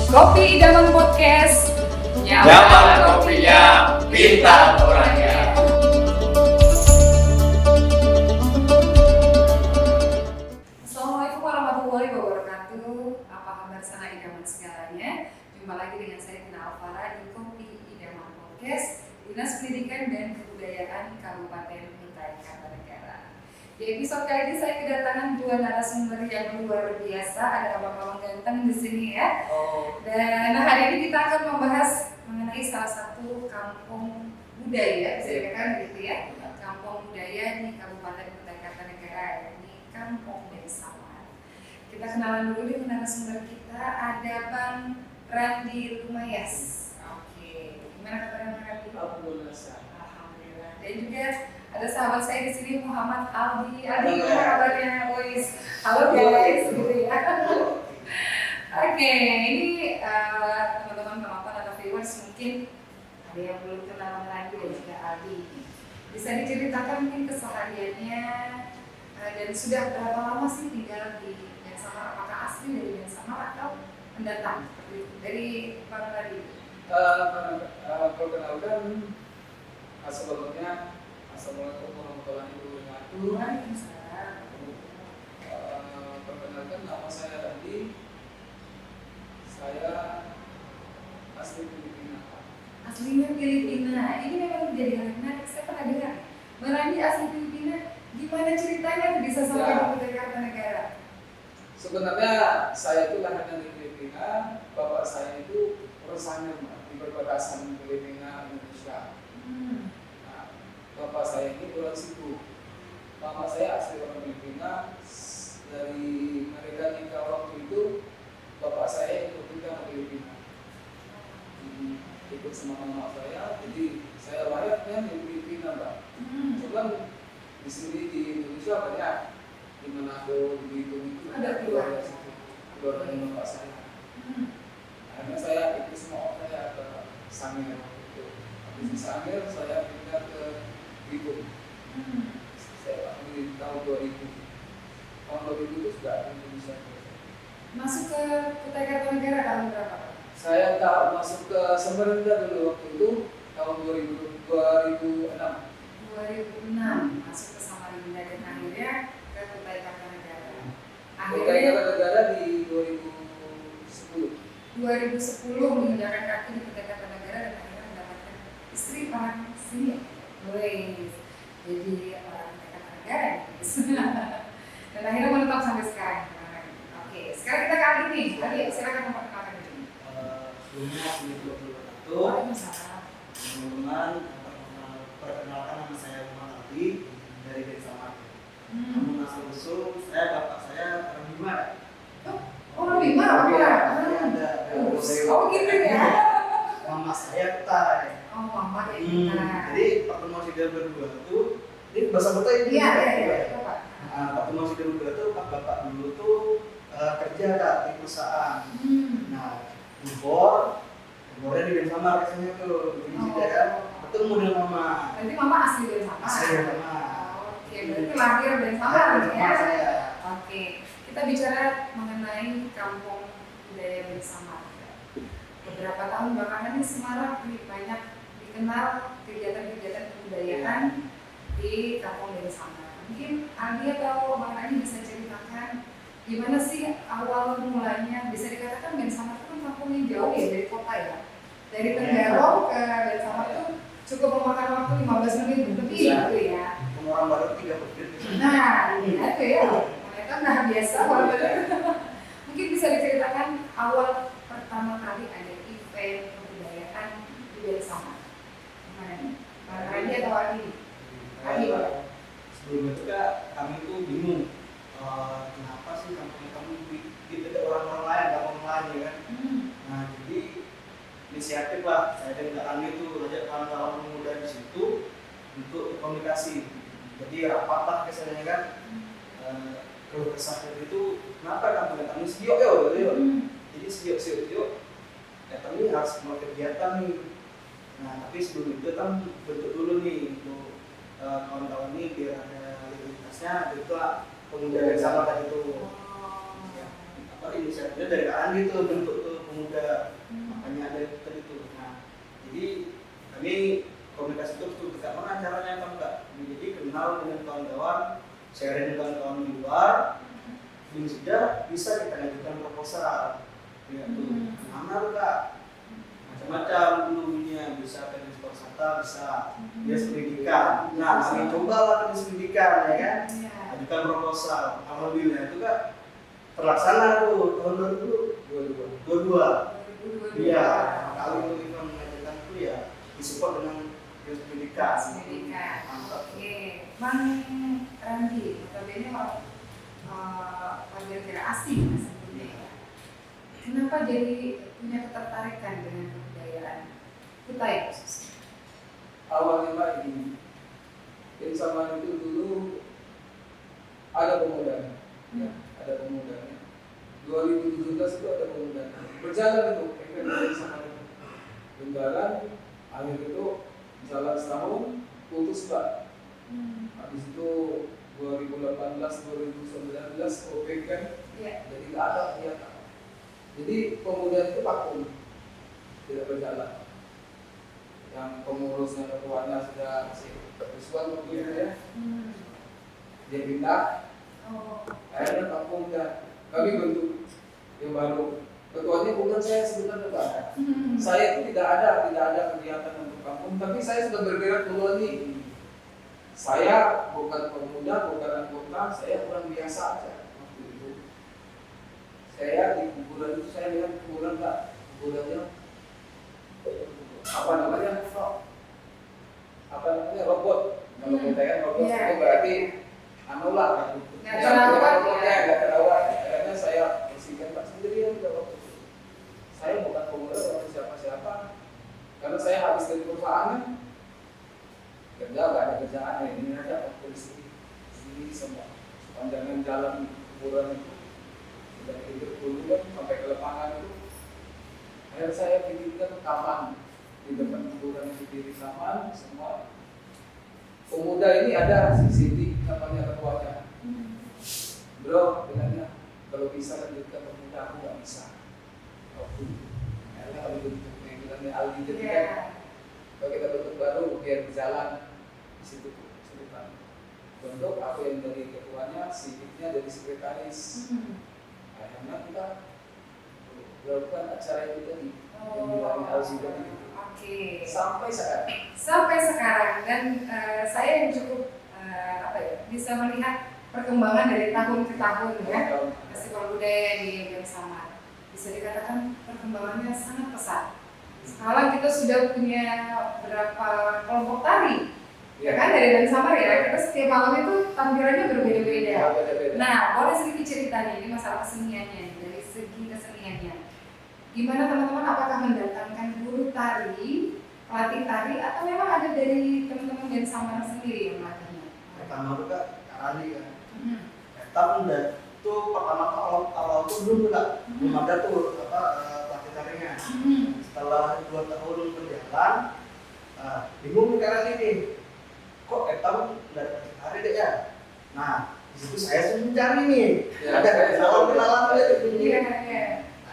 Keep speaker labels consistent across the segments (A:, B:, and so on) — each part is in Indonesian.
A: Kopi Idaman Podcast.
B: Nyaman kopinya, pintar orangnya.
A: Assalamualaikum warahmatullahi wabarakatuh. Apa kabar sana idaman segalanya? Jumpa lagi dengan saya Tina Alvara di Kopi Idaman Podcast, Dinas Pendidikan dan Kebudayaan Kabupaten Kutai Kartanegara. Di episode kali ini saya kedatangan dua narasumber yang luar biasa. Ada abang-abang ganteng di sini ya. Dan hari ini kita akan membahas mengenai salah satu kampung budaya, bisa dikatakan gitu ya. Kampung budaya di Kabupaten Kutai Kartanegara, yakni Kampung Bensamar. Kita kenalan dulu dengan narasumber kita. Ada Bang Randi Lumayas. Oke, gimana kabarnya Bang Randi? Alhamdulillah. Dan juga ada sahabat saya di sini, Muhammad Aldi. Aldi, gimana kabarnya? Boys, halo guys, gitu ya. Oke, ini teman-teman penonton atau viewers mungkin ada yang belum kenal Randi dan juga Aldi. Bisa diceritakan mungkin kesehariannya dan sudah berapa lama sih tinggal di Bensamar? Apakah asli dari Bensamar atau pendatang? Dari Bang Randi.
C: Perkenalkan, sebelumnya Assalamualaikum warahmatullahi wabarakatuh.
A: Waalaikumsalam.
C: Perkenalkan, nama saya Randi. Saya asli Filipina.
A: Aslinya Filipina. Ini memang menjadi hal yang menarik. Saya pernah dengar Bang Randi asli Filipina. Gimana ceritanya bisa sampai
C: Ya.
A: ke Kutai Kartanegara?
C: Sebenarnya saya itu lahirnya di Filipina. Bapak saya itu perusahaannya di perbatasan Filipina Indonesia. Nah, bapak saya ini orang situ. Mama saya asli orang Filipina. Dari mereka nikah waktu itu, bapak saya ikut nikah ke Filipina. Ikut sama mama saya, jadi saya lahirnya di Filipina, Mbak. Cuman di sini di Indonesia banyak, di Manado, di Belitung itu
A: Ada
C: keluarga situ, keluarga bapak saya. Akhirnya saya ikut sama orang saya ke Sangir itu. Habis di Sangir saya pindah ke Belitung. Saya di tahun 2000. Tahun 2000 itu sudah ada di Indonesia.
A: Masuk ke Kutai Kartanegara tahun berapa?
C: Saya tak masuk ke Samarinda dulu waktu itu tahun 2006.
A: 2006 masuk ke Samarinda dan akhirnya ke Kutai Kartanegara.
C: Kutai
A: Akhirnya
C: Kartanegara di 2010.
A: 2010 menginjakan kaki di Kutai Kartanegara dan akhirnya mendapatkan istri orang sini. Boleh. Jadi orang Kutai Kartanegara guys. Dan akhirnya menetap sampai sekarang. Oke, sekarang kita ke Aldi nih. Aldi, silakan memperkenalkan diri.
B: Sebelumnya Assalamualaikum warahmatullahi
A: Waalaikumsalam.
B: teman-teman. Perkenalkan, nama saya Muhammad Aldi dari Bensamar. Namun asal usul saya, bapak saya orang Bima.
A: Orang Bima, apa?
B: Ada.
A: Oh gitu ya.
B: Mama saya Kutai.
A: Oh, mama ya kita.
B: Jadi pertemuan kita berdua itu, ini bahasa Kutai ini.
A: Iya, Pak.
B: Pertemuan kita berdua itu, bapak dulu tuh kerja di perusahaan. Nah, umurnya di Bensamar biasanya tuh, di sini kan ketemu dengan mama.
A: Berarti mama asli Bensamar.
B: Asli Bensamar.
A: Oke, berarti lahir Bensamar ya.
B: Saya.
A: Oke, kita bicara mengenai kampung budaya Bensamar. Beberapa tahun belakangan ini Semarang lebih banyak dikenal kegiatan-kegiatan kebudayaan di kampung Bensamar. Mungkin Aldi atau Bang Rani bisa ceritakan gimana sih awal mulanya? Bisa dikatakan Bensamar itu kan kampung yang jauh ya dari kota ya. Dari Tenggarong ke Bensamar itu cukup memakan waktu 15 menit lebih gitu ya.
B: Orang baru 3 menit.
A: Nah, itu ya. Mereka nggak biasa walaupun mungkin bisa diceritakan awal pertama kali ada event kebudayaan di Bensamar. Gimana nih? Bang Rani atau Aldi? Aldi, Pak.
B: Sebelum itu Kak, kami tuh bingung kenapa sih kampung tidak orang-orang lain, kampung lain ya kan. Nah jadi inisiatif lah, saya dan Kak Andi tuh ajak kawan-kawan muda di situ untuk komunikasi. Jadi rapat lah kesannya kan. Kalau kesah itu kenapa kampung kami siok ya gitu ya. Jadi siok ya kami harus mulai kegiatan nih. Nah tapi sebelum itu kan bentuk dulu nih untuk kawan-kawan ini biar ada identitasnya, itu lah pemuda yang sama tadi itu. Ya, apa inisiatifnya dari Kak Andi tuh bentuk tuh pemuda, makanya ada itu. Nah, jadi kami komunikasi itu bagaimana caranya kan enggak, jadi kenal dengan kawan-kawan, sharing dengan kawan di luar, dan sudah bisa kita ngajukan proposal, ya tuh, mana tuh kak, macam-macam dulunya, bisa teknis pariwisata, bisa bias pendidikan. Nah, kami cobalah teknis pendidikan, ya kan, ajukan proposal, alhamdulillah itu kak terlaksana tuh tahun 2022. Iya, kali itu kita mengajarkan itu ya disupport dengan bias pendidikan.
A: Oke, Bang Randi, notabene warga negara asing sebetulnya ya. Kenapa jadi punya ketertarikan dengan kebudayaan Kutai khususnya?
C: Awalnya Mbak ini, Insaman itu dulu ada pemudanya, ya, ada pemudanya. 2017 itu ada pemudanya. Berjalan itu, dari sama itu. Berjalan, akhir itu jalan setahun, putus Mbak. Habis itu 2018, 2019 COVID kan, jadi nggak ada kegiatan. Jadi pemuda itu vakum, tidak berjalan. Yang pengurusnya, ketuanya sudah masih bersuara begitu ya. Dia pindah, akhirnya vakum dan kami bentuk yang baru. Ketuanya bukan saya sebenarnya Pak. Saya itu tidak ada kegiatan untuk kampung, tapi saya sudah bergerak duluan nih. Saya bukan pemuda, bukan anggota, saya orang biasa aja. Saya di kuburan itu saya lihat kuburan Pak, kuburannya apa namanya robot. Kalau kita kan robot itu berarti anulah. Nggak terawat. Karena saya bersihkan Pak sendirian waktu itu. Saya bukan pemuda, bukan siapa-siapa. Karena saya habis dari perusahaan kerja nggak ada kerjaan ini aja waktu di sini semua panjangan jalan kuburan itu dari hidup dulu kan sampai ke lapangan itu. Akhirnya saya bikinkan taman di depan kuburan itu, diri taman semua. Pemuda ini ada CCTV namanya ketuanya. Bro, bilangnya kalau bisa lanjutkan pemuda aku nggak bisa. Akhirnya kami bentuk yang bilangnya Aldi jadi kan. Kalau kita bentuk baru biar berjalan di situ ceritanya. Bentuk aku yang dari ketuanya, sidiknya dari sekretaris. Akhirnya kita melakukan acara itu tadi yang bilangnya Aldi tadi.
A: Sampai sekarang dan saya yang cukup bisa melihat perkembangan dari tahun ke tahun ya. Festival budaya di Gang Samar bisa dikatakan perkembangannya sangat pesat. Sekarang kita sudah punya beberapa kelompok tari, ya kan, dari Gang Samar ya. Kita setiap malam itu tampilannya berbeda-beda. Nah, boleh sedikit ceritanya ini masalah keseniannya, dari segi keseniannya. Gimana teman-teman, apakah mendatangkan guru tari, pelatih tari, atau memang ada dari teman-teman Gang Samar sendiri yang melatihnya?
B: Pertama itu kak Rani kan. Tahun itu pertama kalau itu belum kak, belum ada tuh pelatih tarinya. Setelah 2 tahun berjalan, bingung nih karena ini, kok tahun nggak ada pelatih tari deh ya. Nah, di situ saya sudah mencari nih, ada kenalan aja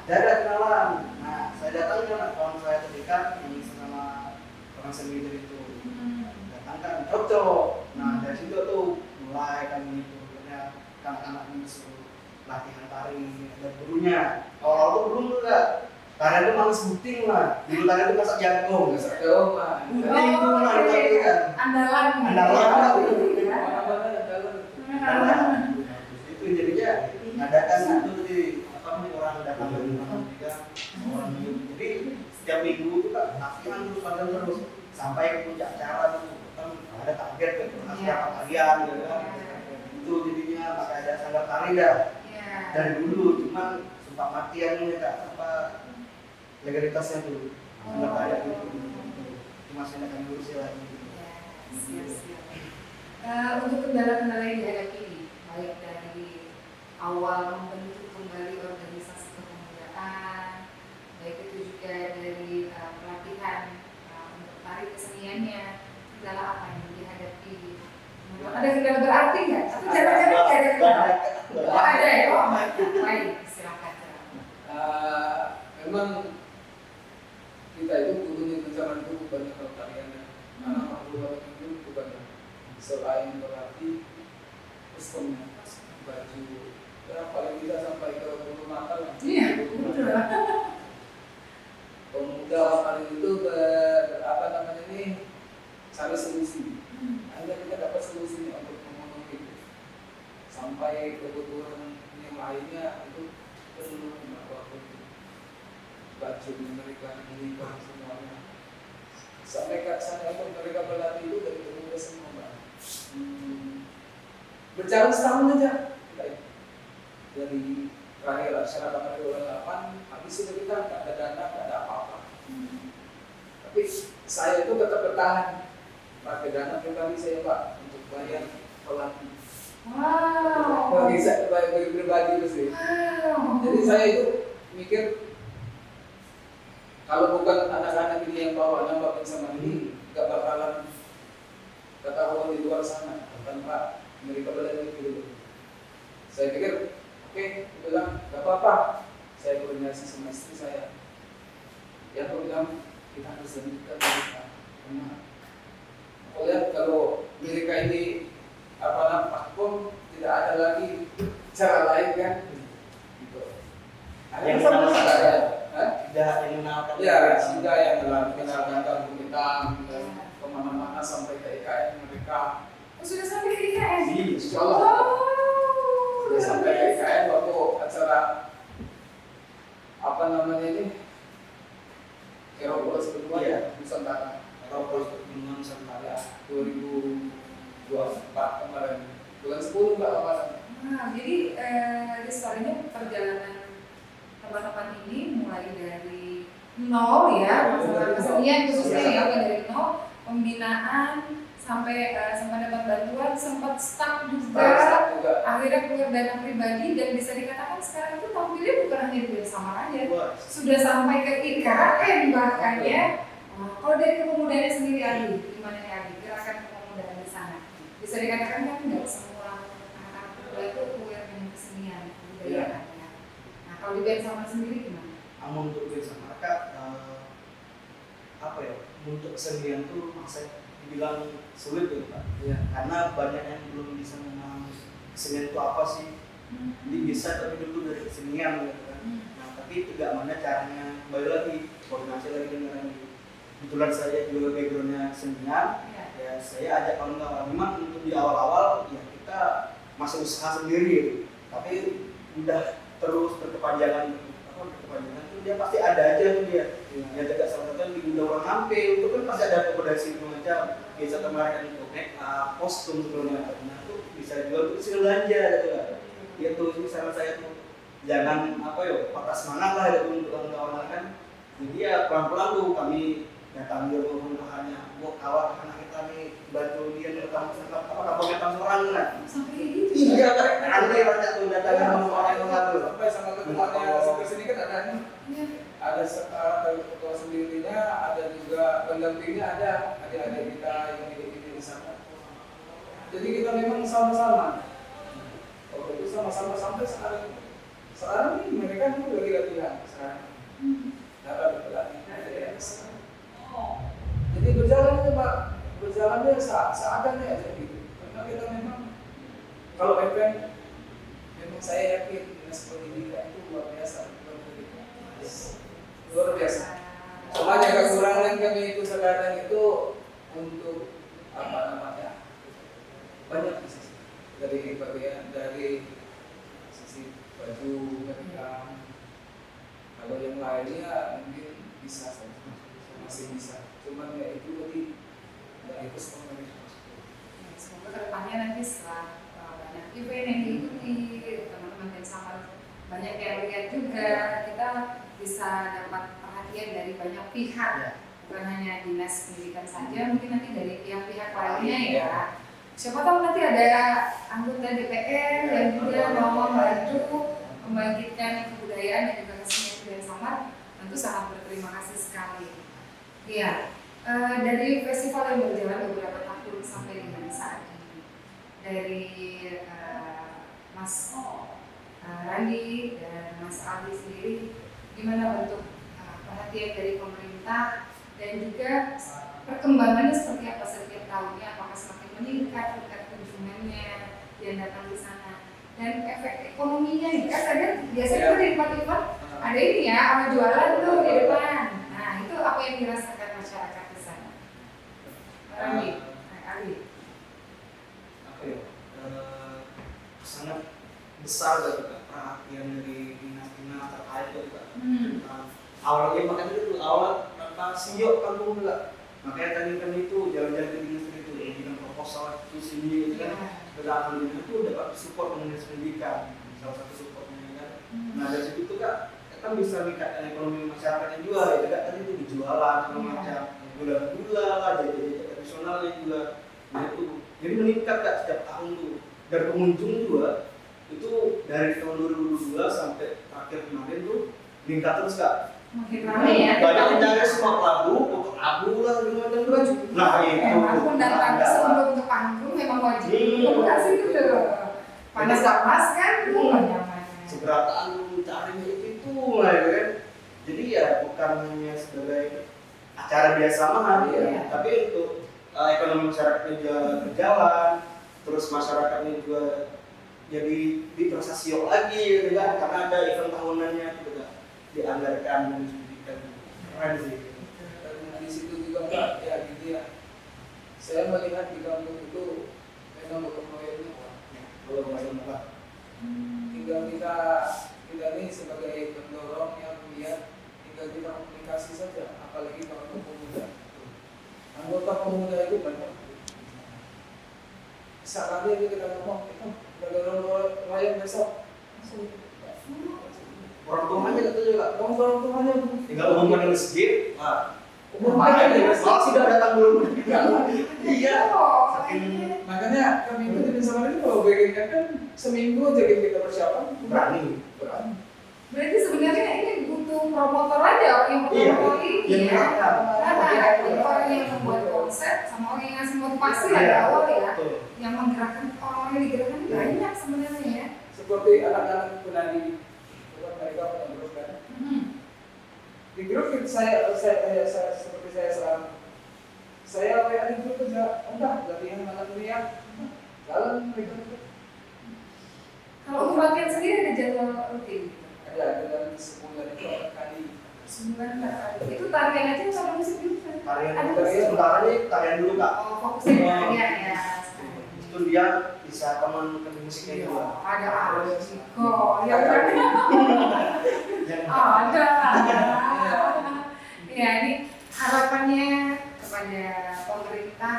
B: ada kenalan. Nah, saya datang ke kawan saya terdekat yang sama orang seni itu, datangkan cocok. Nah, dari situ tuh mulai kami itu anak-anak ini disuruh latihan tari, ada gurunya. Awal tuh belum enggak, karena itu males booting lah. Dulu tari itu masak jagung lah. Jadi itu lah itu kan. Andalan. Itu jadinya ngadakan itu di orang datang dari mana juga orang minggu. Jadi setiap minggu itu kan latihan terus sampai ke puncak acara tuh kan ada target gitu, berapa kalian gitu kan. Itu jadinya maka ada sanggar tari dah. Dari dulu cuman sempat matian ini kak legalitasnya dulu. Sanggar tari itu masih akan diurusi lagi.
A: Siap. Untuk kendala-kendala yang dihadapi ini, baik dari awal membentuk kembali organisasi kepemudaan, baik itu juga dari pelatihan untuk tari keseniannya, kendala apa yang dihadapi? Ada kendala berarti nggak? Tapi jangan-jangan nggak ada kendala. Oh ada ya? Oh baik, silakan.
C: Cuman kita itu butuhnya pencarian itu bukannya pertaniannya, karena makhluk itu bukannya selain berarti kostumnya, baju, ya paling tidak sampai ke bulu mata lah.
A: Iya, udah.
C: Pemuda paling itu apa namanya ini cari solusi. Akhirnya kita dapat solusinya untuk memenuhi itu. Sampai kebutuhan yang lainnya itu terpenuhi apapun itu. Baju mereka menikah semuanya. Sampai ke sana pun mereka berlatih itu dari pemuda semua, Mbak. Berjalan setahun aja kita itu. Dari terakhir acara kemarin bulan 8, habis itu kita nggak ada dana, nggak ada apa-apa. Tapi saya itu tetap bertahan pakai dana pribadi saya, Pak, untuk bayar pelatih.
A: Wow.
C: Bagi saya bagi pribadi itu sih.
A: Wow.
C: Jadi saya itu mikir kalau bukan anak-anak ini yang bawa nama bersama ini, nggak bakalan ketahuan di luar sana tanpa mereka belajar itu. Saya pikir, oke, bilang nggak apa-apa. Saya koordinasi sama istri saya. Ya, aku bilang kita harus lanjutkan mereka. Karena aku lihat kalau mereka ini apa namanya pun tidak ada lagi cara lain kan. Gitu.
B: Yang
C: sama
B: kenal
C: saya.
B: Tidak yang mengenalkan.
C: Ya, sudah yang mengenalkan kampung hitam dan kemana-mana sampai ke IKN mereka.
A: Oh, sudah sampai ke IKN?
B: Iya,
C: Insya Allah. Sudah sampai ke IKN waktu acara apa namanya ini Eropa kedua ya Nusantara.
B: Eropa Pertemuan Nusantara
C: 2024 kemarin bulan 10 Mbak kemarin.
A: Nah, jadi historinya perjalanan teman-teman ini mulai dari nol ya, masalah kesenian khususnya ya, dari nol, pembinaan sampai sempat dapat bantuan, sempat stuck juga, akhirnya punya dana pribadi dan bisa dikatakan sekarang itu tampilnya bukan hanya di Samar aja, sudah sampai ke IKN bahkan ya. Kalau dari kepemudaan sendiri Adi, gimana nih Adi, gerakan kepemudaan di sana? Bisa dikatakan kan nggak semua anak-anak muda itu aware dengan kesenian, kebudayaan. Nah, kalau di BEM Samar sendiri gimana?
B: Untuk BEM Samar apa ya? Untuk kesenian tuh masih dibilang sulit ya Pak.
C: Ya.
B: Karena banyak yang belum bisa mengenal kesenian itu apa sih. Jadi bisa tapi dulu dari kesenian gitu kan. Nah, tapi itu gak mana caranya, kembali lagi koordinasi lagi dengan kebetulan saya juga backgroundnya kesenian. Ya saya ajak kawan-kawan. Memang untuk di awal-awal ya kita masih usaha sendiri, tapi udah terus berkepanjangan itu dia pasti ada aja tuh dia. Ya tidak salah satu yang di orang Ampe itu kan pasti ada akomodasi macam biasa kemarin untuk make up, kostum segala macam. Nah itu bisa jual untuk hasil belanja gitu kan. Ya tuh ini saran saya tuh jangan patah semangat lah gitu untuk kawan-kawan kan. Jadi ya pelan-pelan tuh kami datang di rumah-rumahnya, buat awal anak kita nih bantu dia merekam kampungnya Tangerang kan.
A: Sampai gitu.
B: Iya, nanti banyak tuh datang ke orang yang lalu.
C: Sampai sama ketuanya sampai sini kan ada nih. Ada ketua sendirinya, ada juga pendampingnya, ada adik-adik kita yang hidup di sana. Jadi kita memang sama-sama. Waktu itu sama-sama sampai sekarang. Sekarang nih mereka dulu lagi latihan sekarang. Ada berlatih. Jadi berjalannya Pak, berjalannya seadanya aja gitu. Karena kita memang kalau event memang saya yakin dinas pendidikan itu luar biasa. Luar biasa. Cuma yang kekurangan kami itu sekarang itu untuk apa namanya banyak sisi dari bagian dari sisi baju mereka. Kalau yang lainnya mungkin bisa saja, masih bisa. Cuman ya itu tadi dari itu semua mereka.
A: Semoga kedepannya nanti setelah banyak event yang diikuti, teman-teman BEM Samar banyak yang lihat juga, kita bisa dapat perhatian dari banyak pihak, bukan hanya dinas pendidikan saja, mungkin nanti dari pihak-pihak lainnya ya. Siapa tahu nanti ada anggota DPR yang juga mau membantu membangkitkan kebudayaan dan juga kesenian BEM Samar, tentu sangat berterima kasih sekali. Iya, dari festival yang berjalan beberapa tahun sampai dengan saat ini, dari Mas Randi dan Mas Ali sendiri, gimana bentuk perhatian dari pemerintah dan juga perkembangannya seperti apa setiap tahunnya, apakah semakin meningkat tingkat kunjungannya yang datang di sana dan efek ekonominya nih kan kadang biasanya kan di tempat-tempat ada ini ya orang jualan tuh di depan. Nah itu apa yang dirasakan masyarakat di sana? Rami, Ali.
B: Apa ya? Sangat besar gitu Kak, perhatian dari dinas-dinas terkait gitu Kak. Awalnya makanya itu awal tanpa siok kampung Kak. Makanya tadi itu jalan-jalan ke dinas itu dengan proposal itu sini gitu kan. Berlaku itu dapat support dinas pendidikan, salah satu supportnya kan. Nah dari situ tuh Kak, kan bisa meningkatkan ekonomi masyarakatnya juga gitu Kak. Tadi itu dijualan segala macam, gula-gula lah, jajan-jajan tradisionalnya juga. Nah itu jadi meningkat Kak setiap tahun tuh. Dan pengunjung juga itu dari tahun 2022 sampai akhir kemarin tuh meningkat terus Kak.
A: Makin ramai ya.
B: Banyak yang cari semua lagu untuk abu lah segala macam tuh. Nah itu.
A: Aku datang sebelum ke panggung memang wajib buka sih itu panas panas kan nyaman.
B: Seberataan carinya itu lah ya kan. Jadi ya bukan hanya sebagai acara biasa mah ya, tapi untuk ekonomi masyarakatnya juga berjalan, terus masyarakatnya juga jadi diterasa siok lagi gitu kan, karena ada event tahunannya gitu kan, dianggarkan dan disediakan. Keren sih.
C: Dan di situ juga Pak, ya gitu ya. Saya melihat di kampung itu memang gotong royongnya kuat.
B: Belum masih muka.
C: Tinggal kita ini sebagai pendorong yang lihat, tinggal kita komunikasi saja, apalagi kalau pemuda. Anggota pemuda itu banyak. Sekali aja kita ngomong, itu gotong royong besok.
B: Orang tuanya itu juga.
C: Orang tuanya
B: Tinggal umumkan di masjid. Nah,
C: makanya
B: malah sudah datang belum? Iya.
C: Makanya kami itu di sana ini kalau bagian kan seminggu aja kita persiapan
B: Berani.
A: Berarti sebenarnya ini butuh promotor aja orang yang promotor ini ya. Karena orang yang membuat konsep sama orang yang ngasih motivasi lah di awal ya. Yang menggerakkan orang yang digerakkan banyak sebenarnya ya.
C: Seperti anak-anak penari, mereka punya grup kan. Di grup saya seperti saya sekarang. Saya ada grup kerja, entah latihan malam kuliah, jalan mereka.
A: Kalau untuk latihan sendiri ada jadwal rutin?
C: Ada dalam sebulan itu ada kali.
A: Sebulan kali. Itu tarian aja sama musik dulu kan?
B: Tarian sementara nih tarian dulu Kak.
A: Oh fokusnya di tarian ya.
B: Itu dia bisa teman ke musiknya juga.
A: Ada Alciko, ya kan? Ada. Ya ini harapannya kepada pemerintah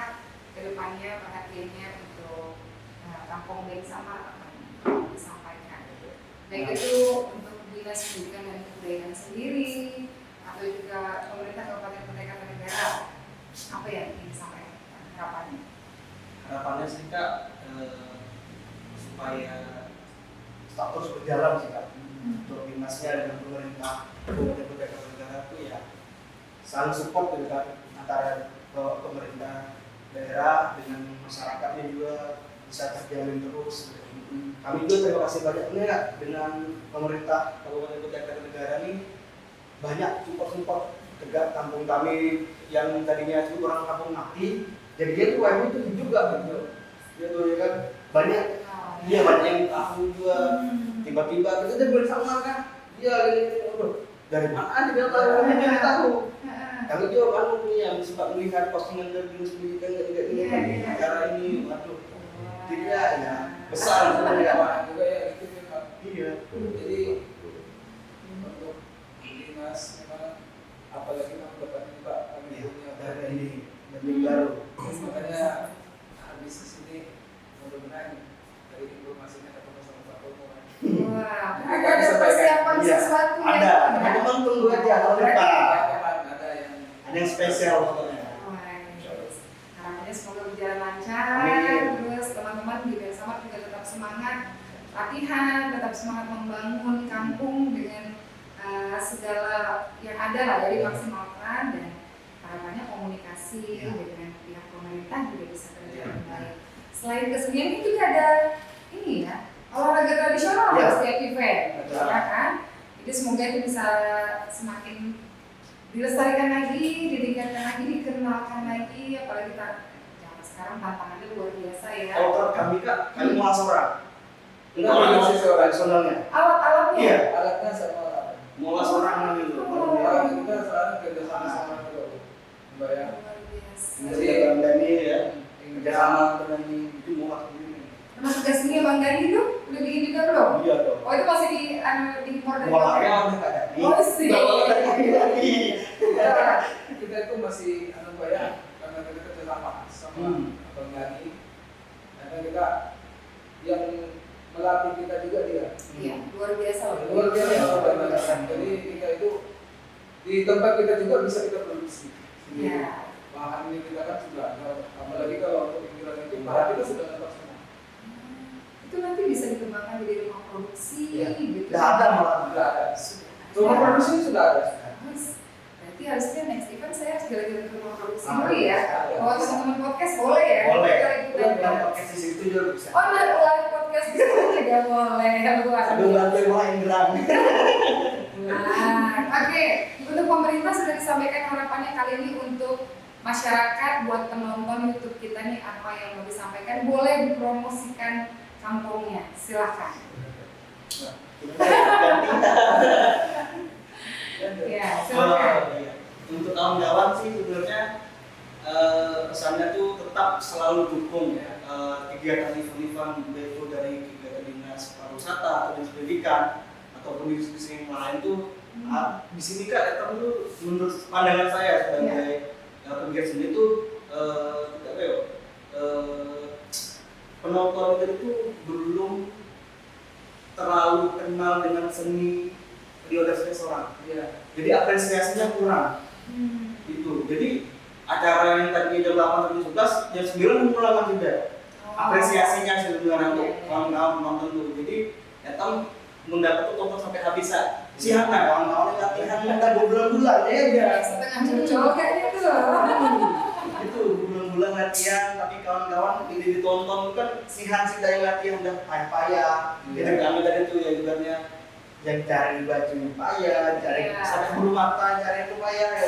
A: ke depannya perhatiannya untuk kampung bersama disampaikan. Baik itu untuk dinas pendidikan dan kebudayaan sendiri atau juga pemerintah kabupaten kota negara. Apa yang ingin disampaikan harapannya?
B: Harapannya sih Kak supaya tetap terus berjalan sih Kak. Untuk dinasnya dengan pemerintah kabupaten kota negara itu ya saling support gitu kan, antara pemerintah daerah dengan masyarakatnya juga bisa terjalin terus. Kami juga terima kasih banyak nih Kak dengan pemerintah Kabupaten Kota Negara ini, banyak support tegak kampung kami yang tadinya itu orang kampung mati, jadi dia tuh UMI itu juga gitu. Dia tuh ya kan banyak dia banyak yang tahu juga, tiba-tiba kita jadi bersama kan dia dari mana dia tahu, dia tahu. Kami juga kan punya sempat melihat postingan dari dinas pendidikan ketika acara ini, waduh, tidak ya besar sebenarnya
C: juga ya itu memang.
B: Iya.
C: Jadi untuk dinas memang apalagi kamu dapat ini Pak, kami punya
B: dari ini baru.
C: makanya habis di sini mudah-mudahan dari informasinya ketemu sama Pak Tomo kan.
A: Wah, ada persiapan sesuatu ya?
B: Ada, teman-teman tunggu aja tahun depan. Ada yang spesial pokoknya.
A: Harapannya semoga berjalan lancar. Terus teman-teman di bersama juga tetap semangat latihan, tetap semangat membangun kampung dengan segala yang ada lah dari maksimalkan, dan harapannya komunikasi dengan pihak pemerintah juga bisa berjalan baik. Selain kesenian itu juga ada ini ya, olahraga tradisional ya, setiap event, ya kan? Jadi semoga itu bisa semakin dilestarikan lagi, ditingkatkan lagi, dikenalkan lagi, apalagi zaman sekarang tantangannya luar biasa ya.
B: Kalau kami Kak, kami mau seorang.
C: Kita masih seorang.
B: Personalnya.
A: Alat-alatnya?
B: Iya.
C: Alatnya sama alat.
B: Mau seorang gitu.
C: Alat kita sekarang kerja sama dulu. Mbak ya.
A: Luar biasa.
B: Jadi Bang Dani ya, kerja sama dengan itu mau sendiri.
A: Nah, tugasnya Bang Dani tuh udah bikin juga belum?
B: Iya dong.
A: Oh itu masih di impor dari
B: Mulanya udah Kak Dani.
A: Oh sih.
C: Kita itu masih Mbak ya, karena kita kerja sama Bang Dani. Karena kita yang melatih kita juga dia.
A: Iya, luar biasa loh.
C: Luar biasa. Jadi kita itu di tempat kita juga bisa kita produksi.
A: Iya.
C: Bahan ini kita kan sudah ada. Apalagi kalau untuk pinggiran itu bahan kita sudah lengkap semua.
A: Itu nanti bisa dikembangkan jadi rumah produksi gitu.
B: Udah ada malah.
C: Sudah ada.
A: Sudah ada.
C: Rumah produksi sudah ada.
A: Bagus. Berarti harusnya next event saya harus jalan-jalan ke rumah produksi
B: Ah,
A: dulu ya.
C: ada.
A: Kalau teman-teman podcast boleh ya?
B: Boleh.
A: Kita ikutan
B: Yang
A: ya.
B: podcast di situ juga bisa.
A: Oh, live podcast di situ juga boleh. Luar
B: Aduh bantu main gerang.
A: Nah, oke. Untuk pemerintah sudah disampaikan harapannya kali ini untuk masyarakat, buat penonton YouTube kita nih apa yang mau disampaikan, boleh dipromosikan kampungnya, silahkan. Ya, silakan.
B: Iya. Untuk kawan-kawan sih sebenarnya pesannya tuh tetap selalu dukung ya kegiatan event-event baik itu dari kegiatan dinas pariwisata atau dinas pendidikan ataupun diskusi yang lain tuh di sini Kak Etam tuh menurut pandangan saya sebagai pegiat seni tuh apa ya penonton itu belum terlalu kenal dengan seni biodas seorang.
C: Iya.
B: Jadi apresiasinya kurang. Itu. Jadi acara yang tadi jam 8 sampai 11 jam 9 mengulangan juga. Apresiasinya sebenarnya untuk kawan-kawan penonton tuh. Jadi Etam mendapat tonton sampai habis. Siang kan kawan-kawan latihan udah berbulan-bulan ya.
A: Setengah cocok kayaknya tuh.
B: Itu bulan-bulan latihan tapi kawan-kawan ini ditonton kan sihan sih dari latihan udah payah. Jadi kami tadi tuh ya ibaratnya yang cari baju payah, cari sampai bulu mata, cari itu payah ya.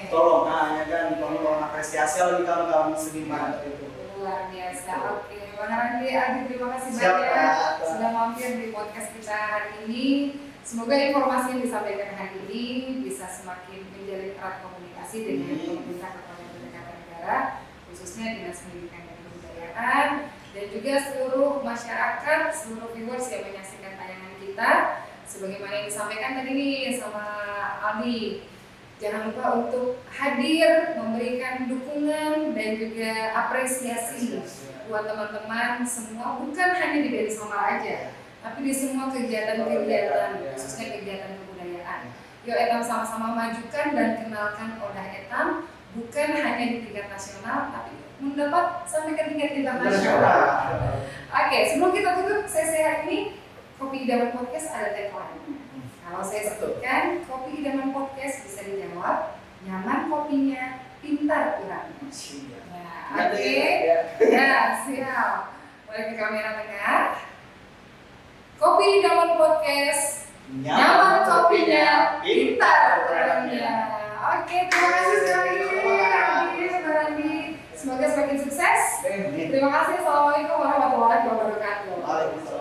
B: Tolong, ya kan, tolong apresiasi lagi kawan-kawan seniman itu.
A: Luar biasa. Oke, Bang Randi, Adi, terima kasih
B: Siap,
A: banyak
B: Kak.
A: sudah mampir di podcast kita hari ini. Semoga informasi yang disampaikan hari ini bisa semakin menjalin erat komunikasi dengan pemerintah Kabupaten Negara, khususnya Dinas Pendidikan dan Kebudayaan, dan juga seluruh masyarakat, seluruh viewers yang menyaksikan tayangan kita. Sebagaimana yang disampaikan tadi nih sama Aldi, jangan lupa untuk hadir, memberikan dukungan dan juga apresiasi buat teman-teman semua, bukan hanya di Deli Somar aja, tapi di semua kegiatan-kegiatan, khususnya kegiatan kebudayaan. Yuk Etam sama-sama majukan dan kenalkan Oda Etam, bukan hanya di tingkat nasional, tapi mendapat sampai ke tingkat internasional. Oke, sebelum kita tutup sesi hari ini, Kopi Idaman Podcast ada tagline. Kalau saya sebutkan, Kopi Idaman Podcast bisa dijawab, nyaman kopinya, pintar kurangnya. Nah, oke. Ya, siap. Boleh ke kamera tengah. Kopi Idaman Podcast, nyaman kopinya, pintar kurangnya. Oke, terima kasih sekali lagi, Randi. Semoga semakin sukses. Terima kasih. Assalamualaikum warahmatullahi wabarakatuh.
B: Waalaikumsalam.